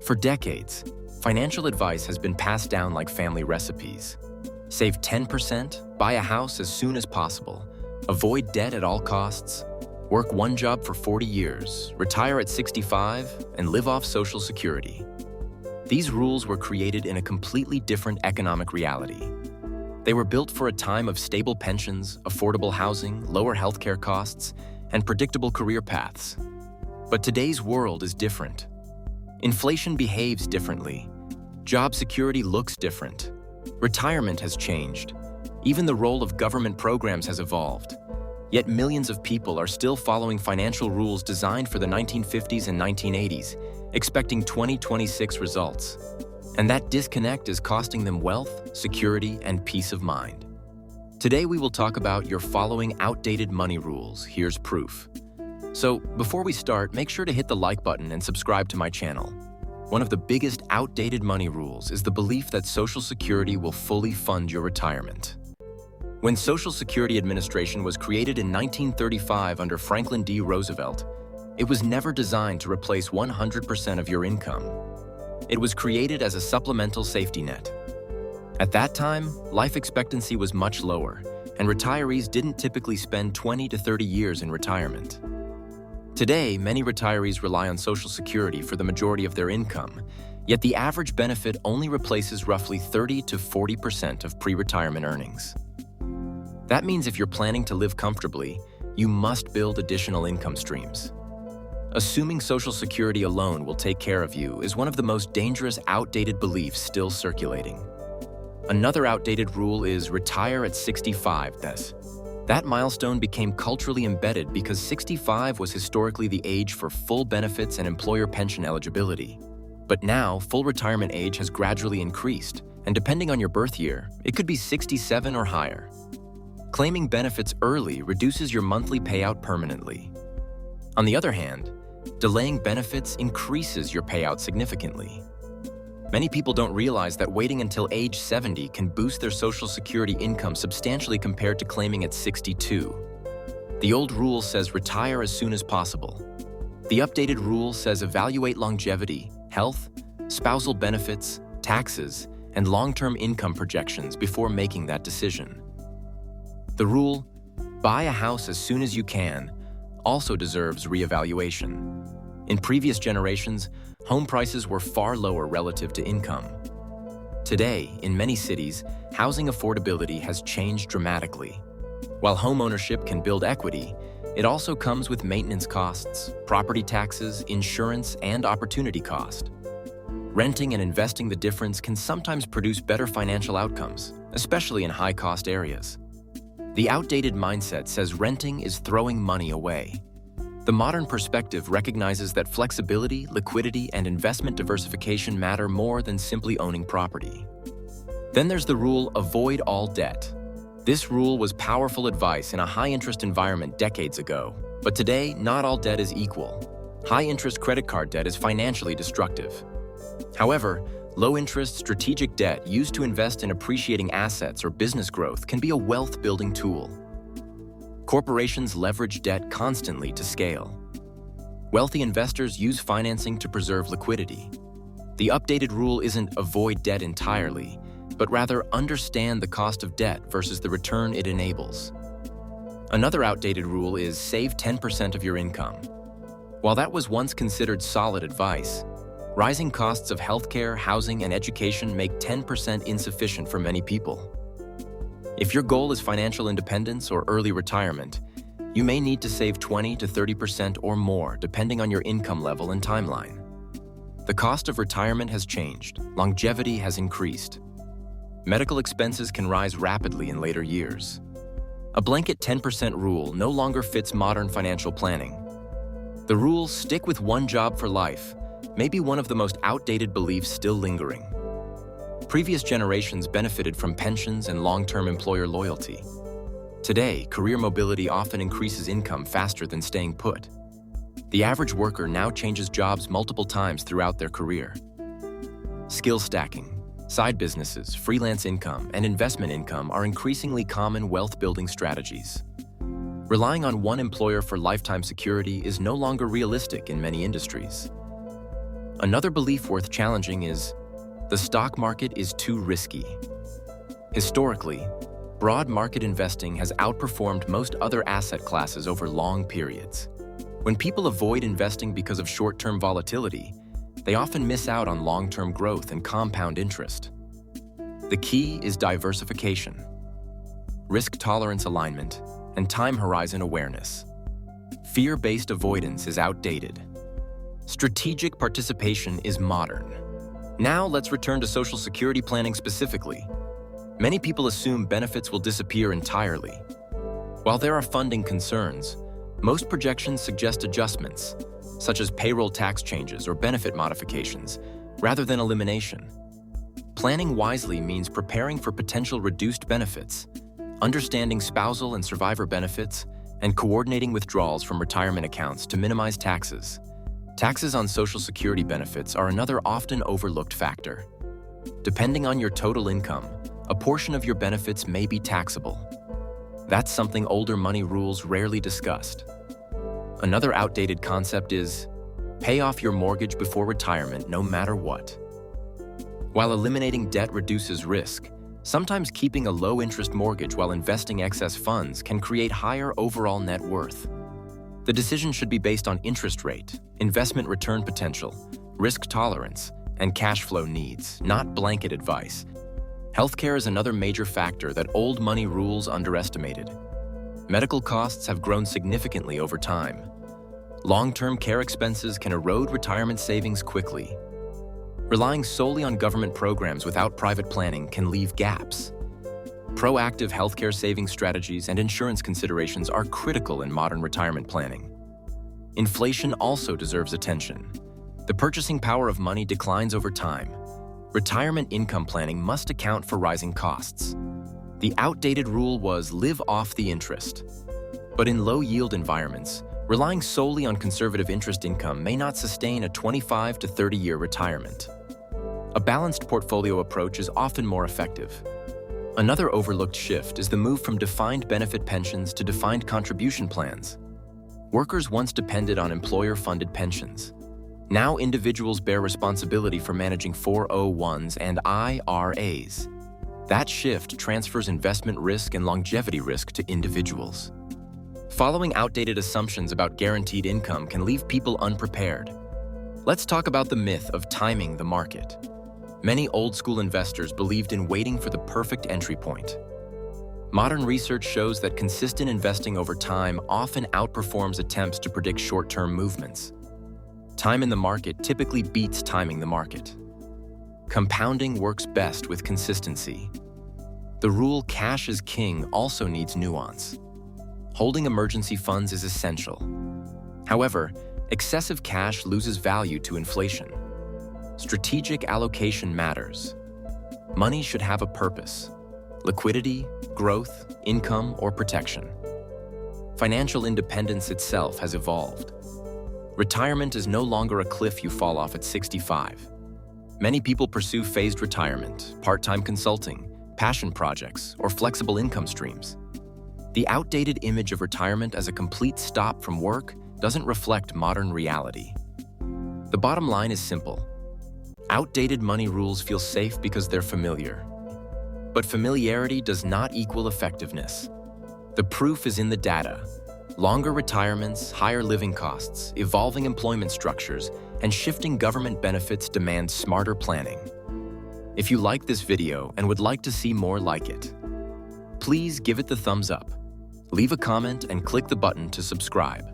For decades, financial advice has been passed down like family recipes. Save 10%, buy a house as soon as possible, avoid debt at all costs, work one job for 40 years, retire at 65, and live off Social Security. These rules were created in a completely different economic reality. They were built for a time of stable pensions, affordable housing, lower healthcare costs, and predictable career paths. But today's world is different. Inflation behaves differently. Job security looks different. Retirement has changed. Even the role of government programs has evolved. Yet millions of people are still following financial rules designed for the 1950s and 1980s, expecting 2026 results. And that disconnect is costing them wealth, security, and peace of mind. Today we will talk about your following outdated money rules. Here's proof. So, before we start, make sure to hit the like button and subscribe to my channel. One of the biggest outdated money rules is the belief that Social Security will fully fund your retirement. When Social Security Administration was created in 1935 under Franklin D. Roosevelt, it was never designed to replace 100% of your income. It was created as a supplemental safety net. At that time, life expectancy was much lower, and retirees didn't typically spend 20 to 30 years in retirement. Today, many retirees rely on Social Security for the majority of their income, yet the average benefit only replaces roughly 30 to 40% of pre-retirement earnings. That means if you're planning to live comfortably, you must build additional income streams. Assuming Social Security alone will take care of you is one of the most dangerous outdated beliefs still circulating. Another outdated rule is retire at 65. That milestone became culturally embedded because 65 was historically the age for full benefits and employer pension eligibility. But now, full retirement age has gradually increased, and depending on your birth year, it could be 67 or higher. Claiming benefits early reduces your monthly payout permanently. On the other hand, delaying benefits increases your payout significantly. Many people don't realize that waiting until age 70 can boost their Social Security income substantially compared to claiming at 62. The old rule says retire as soon as possible. The updated rule says evaluate longevity, health, spousal benefits, taxes, and long-term income projections before making that decision. The rule, buy a house as soon as you can, also deserves reevaluation. In previous generations, home prices were far lower relative to income. Today, in many cities, housing affordability has changed dramatically. While home ownership can build equity, it also comes with maintenance costs, property taxes, insurance, and opportunity cost. Renting and investing the difference can sometimes produce better financial outcomes, especially in high-cost areas. The outdated mindset says renting is throwing money away. The modern perspective recognizes that flexibility, liquidity, and investment diversification matter more than simply owning property. Then there's the rule, avoid all debt. This rule was powerful advice in a high-interest environment decades ago, but today, not all debt is equal. High-interest credit card debt is financially destructive. However, low-interest strategic debt used to invest in appreciating assets or business growth can be a wealth-building tool. Corporations leverage debt constantly to scale. Wealthy investors use financing to preserve liquidity. The updated rule isn't avoid debt entirely, but rather understand the cost of debt versus the return it enables. Another outdated rule is save 10% of your income. While that was once considered solid advice, rising costs of healthcare, housing, and education make 10% insufficient for many people. If your goal is financial independence or early retirement, you may need to save 20 to 30% or more depending on your income level and timeline. The cost of retirement has changed, longevity has increased. Medical expenses can rise rapidly in later years. A blanket 10% rule no longer fits modern financial planning. The rule, stick with one job for life, may be one of the most outdated beliefs still lingering. Previous generations benefited from pensions and long-term employer loyalty. Today, career mobility often increases income faster than staying put. The average worker now changes jobs multiple times throughout their career. Skill stacking, side businesses, freelance income, and investment income are increasingly common wealth-building strategies. Relying on one employer for lifetime security is no longer realistic in many industries. Another belief worth challenging is the stock market is too risky. Historically, broad market investing has outperformed most other asset classes over long periods. When people avoid investing because of short-term volatility, they often miss out on long-term growth and compound interest. The key is diversification, risk tolerance alignment, and time horizon awareness. Fear-based avoidance is outdated. Strategic participation is modern. Now let's return to Social Security planning specifically. Many people assume benefits will disappear entirely. While there are funding concerns, most projections suggest adjustments, such as payroll tax changes or benefit modifications, rather than elimination. Planning wisely means preparing for potential reduced benefits, understanding spousal and survivor benefits, and coordinating withdrawals from retirement accounts to minimize taxes. Taxes on Social Security benefits are another often overlooked factor. Depending on your total income, a portion of your benefits may be taxable. That's something older money rules rarely discussed. Another outdated concept is pay off your mortgage before retirement no matter what. While eliminating debt reduces risk, sometimes keeping a low-interest mortgage while investing excess funds can create higher overall net worth. The decision should be based on interest rate, investment return potential, risk tolerance, and cash flow needs, not blanket advice. Healthcare is another major factor that old money rules underestimated. Medical costs have grown significantly over time. Long-term care expenses can erode retirement savings quickly. Relying solely on government programs without private planning can leave gaps. Proactive healthcare saving strategies and insurance considerations are critical in modern retirement planning. Inflation also deserves attention. The purchasing power of money declines over time. Retirement income planning must account for rising costs. The outdated rule was live off the interest. But in low-yield environments, relying solely on conservative interest income may not sustain a 25 to 30-year retirement. A balanced portfolio approach is often more effective. Another overlooked shift is the move from defined benefit pensions to defined contribution plans. Workers once depended on employer-funded pensions. Now individuals bear responsibility for managing 401s and IRAs. That shift transfers investment risk and longevity risk to individuals. Following outdated assumptions about guaranteed income can leave people unprepared. Let's talk about the myth of timing the market. Many old-school investors believed in waiting for the perfect entry point. Modern research shows that consistent investing over time often outperforms attempts to predict short-term movements. Time in the market typically beats timing the market. Compounding works best with consistency. The rule cash is king also needs nuance. Holding emergency funds is essential. However, excessive cash loses value to inflation. Strategic allocation matters. Money should have a purpose: liquidity, growth, income, or protection. Financial independence itself has evolved. Retirement is no longer a cliff you fall off at 65. Many people pursue phased retirement, part-time consulting, passion projects, or flexible income streams. The outdated image of retirement as a complete stop from work doesn't reflect modern reality. The bottom line is simple. Outdated money rules feel safe because they're familiar. But familiarity does not equal effectiveness. The proof is in the data. Longer retirements, higher living costs, evolving employment structures, and shifting government benefits demand smarter planning. If you like this video and would like to see more like it, please give it the thumbs up. Leave a comment and click the button to subscribe.